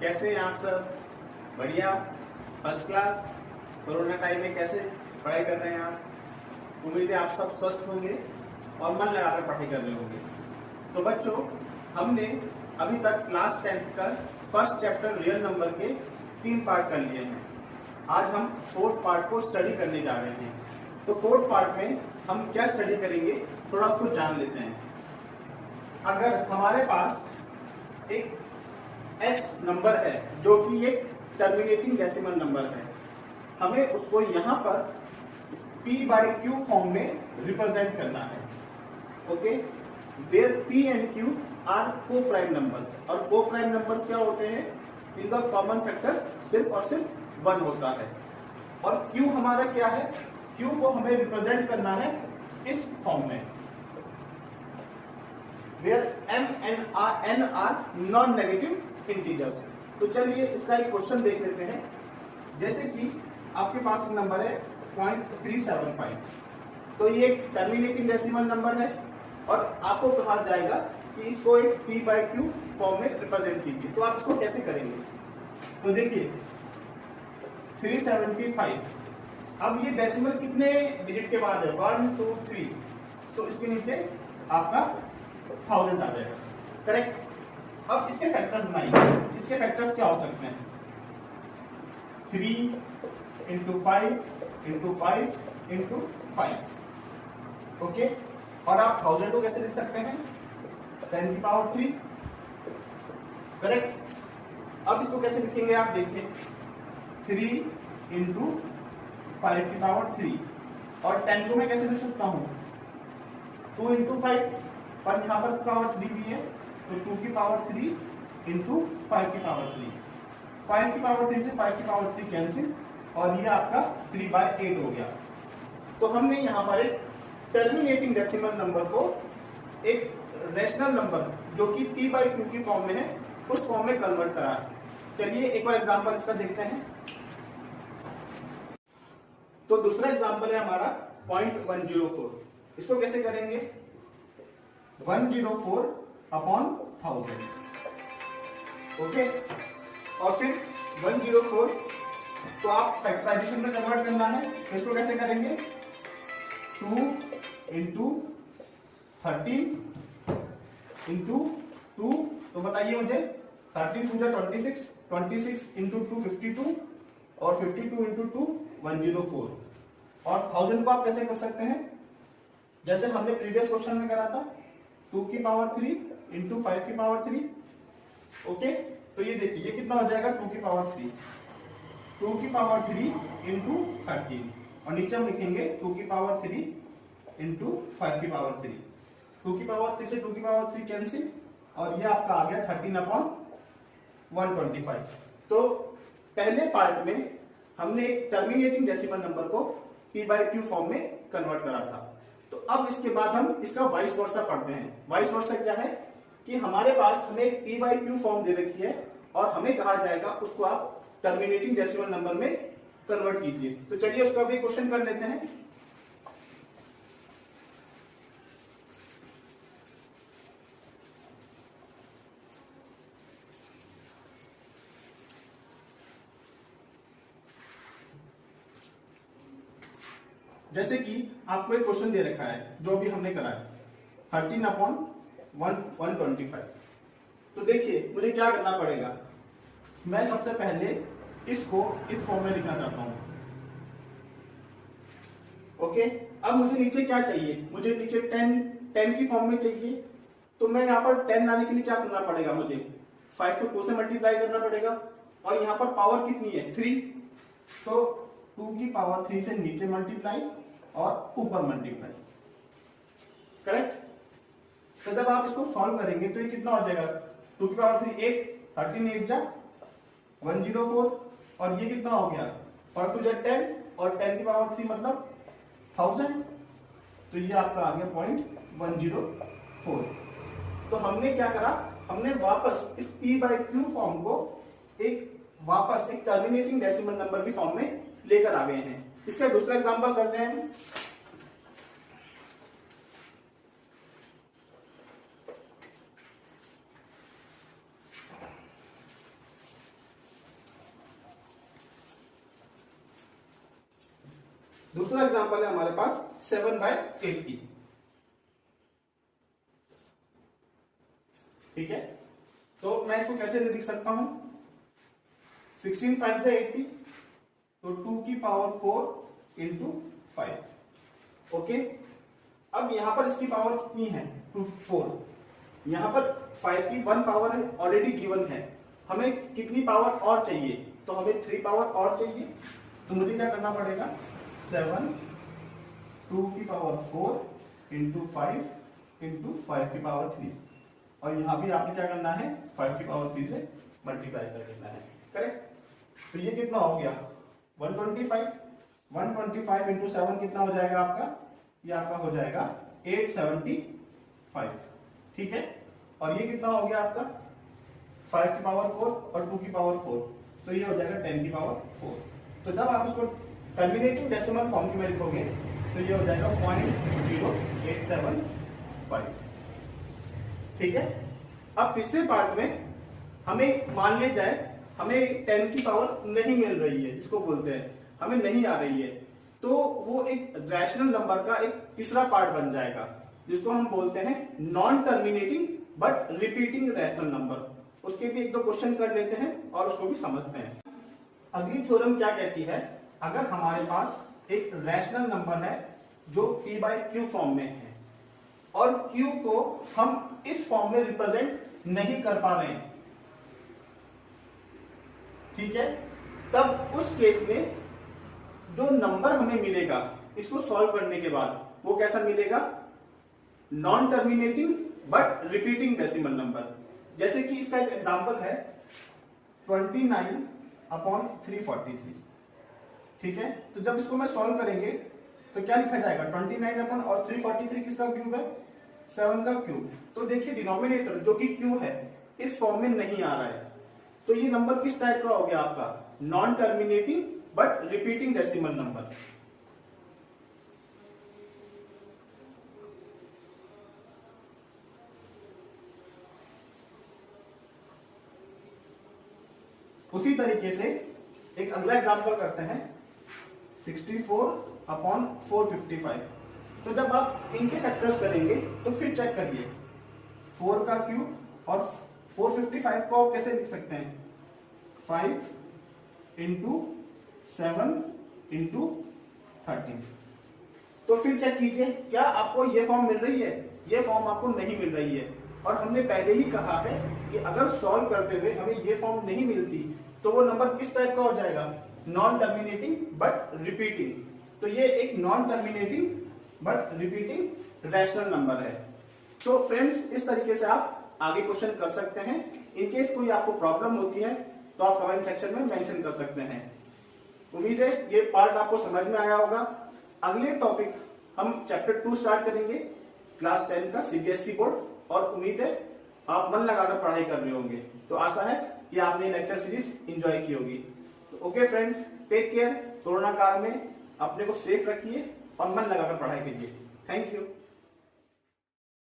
कैसे हैं आप सब? बढ़िया, फर्स्ट क्लास। कोरोना टाइम में कैसे पढ़ाई कर रहे हैं आप? उम्मीद है आप सब स्वस्थ होंगे और मन लगाकर पढ़ाई कर रहे होंगे। तो बच्चों, हमने अभी तक क्लास 10th का फर्स्ट चैप्टर रियल नंबर के 3 पार्ट कर लिए हैं। आज हम 4th पार्ट को स्टडी करने जा रहे हैं। तो 4th पार्ट में हम क्या स्टडी करेंगे, थोड़ा उसको जान लेते हैं। अगर हमारे पास एक x नंबर है जो कि एक टर्मिनेटिंग डेसिमल नंबर है, हमें उसको यहाँ पर p/q फॉर्म में रिप्रेजेंट करना है। Okay, where p and q are coprime numbers. और को प्राइम नंबर्स क्या होते हैं? इनका कॉमन फैक्टर सिर्फ और सिर्फ 1 होता है। और q हमारा क्या है? q को हमें रिप्रेजेंट करना है इस फॉर्म में, where m and n are non-negative integers। तो चलिए इसका एक क्वेश्चन देख लेते हैं। जैसे कि आपके पास एक नंबर है 0.375, तो ये एक टर्मिनेटिंग डेसिमल नंबर है और आपको कहा जाएगा कि इसको एक p/q फॉर्म में रिप्रेजेंट कीजिए। तो आप इसको कैसे करेंगे? तो देखिए 375, अब ये डेसिमल कितने डिजिट के बाद है? 1 2 3, तो इसके नीचे आपका 1000 आ जाएगा। करेक्ट। अब इसके फैक्टर्स बनाइए। इसके फैक्टर्स क्या हो सकते हैं? 3 × 5 × 5 × 5। ओके, और आप 1000 को कैसे लिख सकते हैं? 10⁻³ करेक्ट। अब इसको कैसे लिखेंगे आप देखिए, 3 × 5⁻³ और 10 को मैं कैसे लिख सकता हूँ? 2 × 5, पर यहाँ पर पावर 3 भी है, तो 2⁻³ × 5⁻³ 5⁻³ से 5⁻³ कैंसिल, और ये आपका 3/8 हो गया। तो हमने यहाँ पर एक टर्मिनेटिंग डेसिमल नंबर को एक रेशनल नंबर जो कि p/q की फॉर्म में है, उस फॉर्म में कन्वर्ट करा है। चलिए एक बार एग्जांपल इसका देखते हैं। तो दूसरा एग्जांपल है हमारा 0.104। इसको कैसे करेंगे? 104/1000। ओके, और फिर 104 तो आप फैक्टराइजेशन में कन्वर्ट करना है, तो इसको कैसे करेंगे? 2 × 13 × 2, तो बताइए मुझे, 13 × 26, 26 × 2 52, और 52 × 2 104। और 1000 को आप कैसे कर सकते हैं? जैसे हमने प्रीवियस क्वेश्चन में करा था, 2⁻³ × 5⁻³। ओके, तो ये देखिए ये कितना हो जाएगा? 2⁻³ 2⁻³ × 13, और नीचे हम लिखेंगे 2⁻³ × 5⁻³। 2⁻³ से 2⁻³ कैंसिल, और ये आपका आ गया 13/125। तो पहले पार्ट में हमने एक टर्मिनेटिंग डेसिमल नंबर को p/q फॉर्म में कन्वर्ट करा था। तो अब इसके बाद हम इसका वाइस वर्सा पढ़ते हैं। वाइस वर्सा क्या है कि हमारे पास हमें एक p/q फॉर्म दे रखी है और हमें कहा जाएगा उसको आप टर्मिनेटिंग डेसिमल नंबर में कन्वर्ट कीजिए। तो चलिए उसका भी क्वेश्चन कर लेते हैं। जैसे कि आपको एक क्वेश्चन दे रखा है जो अभी हमने करा है, 13/125। तो देखिए मुझे क्या करना पड़ेगा, मैं सबसे पहले इसको इस फॉर्म में लिखना चाहता हूं। ओके, अब मुझे नीचे क्या चाहिए? मुझे नीचे 10 की फॉर्म में चाहिए। तो मैं यहाँ पर 10 लाने के लिए क्या करना पड़ेगा? मुझे 5 को 2 से मल्टीप्लाई करना पड़ेगा, और यहाँ पर पावर कितनी है? 3, तो 2⁻³ से नीचे मल्टीप्लाई और ऊपर मल्टीप्लाई। करेक्ट। तो जब आप इसको सॉल्व करेंगे तो ये कितना हो जाएगा? 2⁻³ 8, 13 8 जा 104, और ये कितना हो गया? 4 2 10, और 10⁻³ मतलब 1000, तो ये आपका आ गया 0.104। तो हमने क्या करा? हमने वापस इस p/q फॉर्म को वापस एक टर्मिनेटिंग डेसिमल नंबर की फॉर्म में लेकर आ गए हैं। इसका दूसरा एग्जांपल करते हैं। दूसरा एग्जांपल है हमारे पास 7/80। ठीक है, तो मैं इसको कैसे लिख सकता हूं, 16 5 जा 80, तो 2 की पावर 4 इंटू 5। ओके, अब यहां पर इसकी पावर कितनी है, 4। यहां पर 5 की 1 पावर ऑलरेडी गिवन है, हमें कितनी पावर और चाहिए, तो हमें 3 पावर और चाहिए। तो मुझे क्या करना पड़ेगा, 7 2 की पावर 4 इंटू 5 इंटू 5 की पावर 3, और यहां भी आपने क्या करना है, 5 की पावर 3 से मल्टीप्लाई कर देना है। करेक्ट, तो ये कितना हो गया, 125। 125 इंटू 7 कितना हो जाएगा आपका, ये आपका हो जाएगा 875। ठीक है, और ये कितना हो गया आपका, 5 की पावर 4 और 2 की पावर 4, तो ये हो जाएगा 10 की पावर 4। तो जब आप इसको टर्मिनेटिंग डेसिमल फॉर्म में लिखोगे तो ये हो जाएगा 0.0875। ठीक है, अब तीसरे पार्ट में हमें मान ले जाए हमें 10 की पावर नहीं मिल रही है, जिसको बोलते हैं हमें नहीं आ रही है, तो वो एक रैशनल नंबर का एक तीसरा पार्ट बन जाएगा, जिसको हम बोलते हैं non terminating but repeating rational number. उसके भी एक दो क्वेश्चन कर लेते हैं और उसको भी समझते हैं। अगली थ्योरम क्या कहती है, अगर हमारे पास एक रैशनल नंबर है जो p बाय क्यू फॉर्म में है और q को हम इस फॉर्म में रिप्रेजेंट नहीं कर पा रहे हैं, ठीक है, तब उस केस में जो नंबर हमें मिलेगा इसको सॉल्व करने के बाद वो कैसा मिलेगा, non terminating but repeating decimal number. जैसे कि इसका एक एग्जांपल है 29/343। ठीक है, तो जब इसको मैं सॉल्व करेंगे तो क्या लिखा जाएगा, 29/343 किसका क्यूब है, 7 का क्यूब। तो देखिए डिनोमिनेटर जो कि क्यू है इस फॉर्म में नहीं आ रहा है, तो ये नंबर किस टाइप का हो गया आपका, non terminating but repeating decimal number. उसी तरीके से एक अगला एग्जांपल करते हैं 64/455। तो जब आप इनके फैक्टर्स करेंगे तो फिर चेक करिए, 4 का क्यूब और 455 को आप कैसे लिख सकते हैं, 5 इंटू 7 इंटू 13। तो फिर चेक कीजिए क्या आपको ये फॉर्म मिल रही है, ये फॉर्म आपको नहीं मिल रही है। और हमने पहले ही कहा है कि अगर सॉल्व करते हुए हमें ये फॉर्म नहीं मिलती तो वो नंबर किस टाइप का हो जाएगा, नॉन टर्मिनेटिंग बट रिपीटिंग। तो ये एक non terminating but repeating rational number है। तो फ्रेंड्स इस तरीके से आप आगे क्वेश्चन कर सकते हैं। इनकेस कोई आपको प्रॉब्लम होती है तो आप कमेंट सेक्शन में मेंशन कर सकते हैं। उम्मीद है ये पार्ट आपको समझ में आया होगा। अगले टॉपिक हम चैप्टर 2 स्टार्ट करेंगे, क्लास 10 का सीबीएसई बोर्ड, और उम्मीद है आप मन लगाकर पढ़ाई कर रहे होंगे। तो आशा है कि आपने लेक्चर सीरीज एंजॉय की होगी। तो okay friends, take care. Corona काल में अपने को सेफ रखिए और मन लगाकर पढ़ाई कीजिए। Thank you.